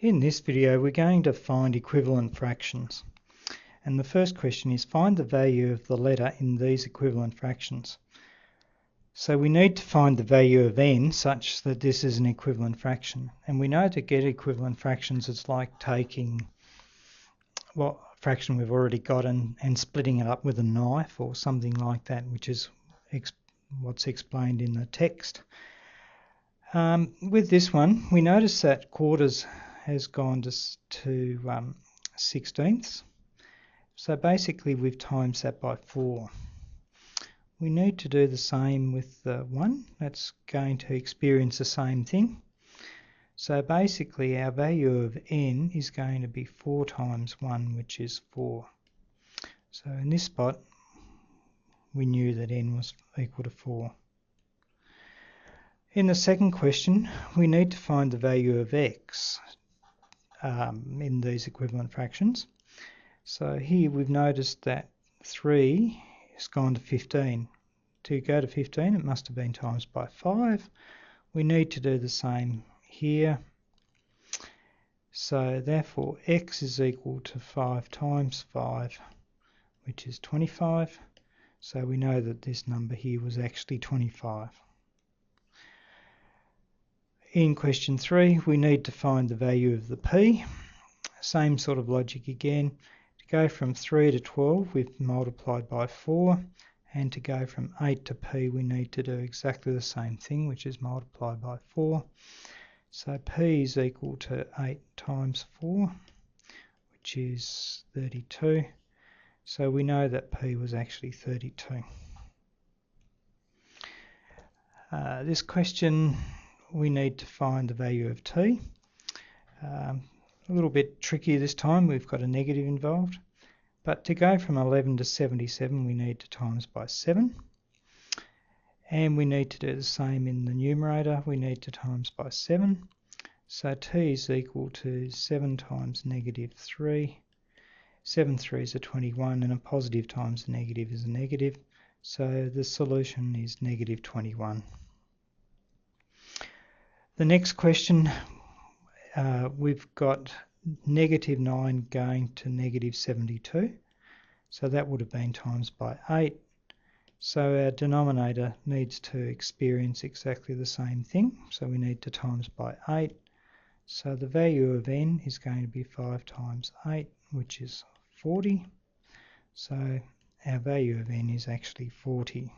In this video we're going to find equivalent fractions, and the first question is find the value of the letter in these equivalent fractions. So we need to find the value of n such that this is an equivalent fraction, and we know to get equivalent fractions it's like taking a fraction we've already got and splitting it up with a knife or something like that, which is what's explained in the text. With this one we notice that quarters has gone to 16ths. So basically we've times that by 4. We need to do the same with the 1. That's going to experience the same thing. So basically our value of n is going to be 4 times 1, which is 4. So in this spot we knew that n was equal to 4. In the second question we need to find the value of x in these equivalent fractions. So here we've noticed that 3 has gone to 15. To go to 15 it must have been times by 5. We need to do the same here. So therefore x is equal to 5 times 5, which is 25. So we know that this number here was actually 25. In question 3 we need to find the value of the p. Same sort of logic again. To go from 3 to 12 we've multiplied by 4, and to go from 8 to p we need to do exactly the same thing, which is multiply by 4. So p is equal to 8 times 4, which is 32. So we know that p was actually 32. This question we need to find the value of t. A little bit tricky this time, we've got a negative involved. But to go from 11 to 77 we need to times by 7. And we need to do the same in the numerator, we need to times by 7. So t is equal to 7 times negative 3. 7 3s are 21, and a positive times a negative is a negative. So the solution is negative 21. The next question, we've got negative 9 going to negative 72. So that would have been times by 8. So our denominator needs to experience exactly the same thing. So we need to times by 8. So the value of n is going to be 5 times 8, which is 40. So our value of n is actually 40.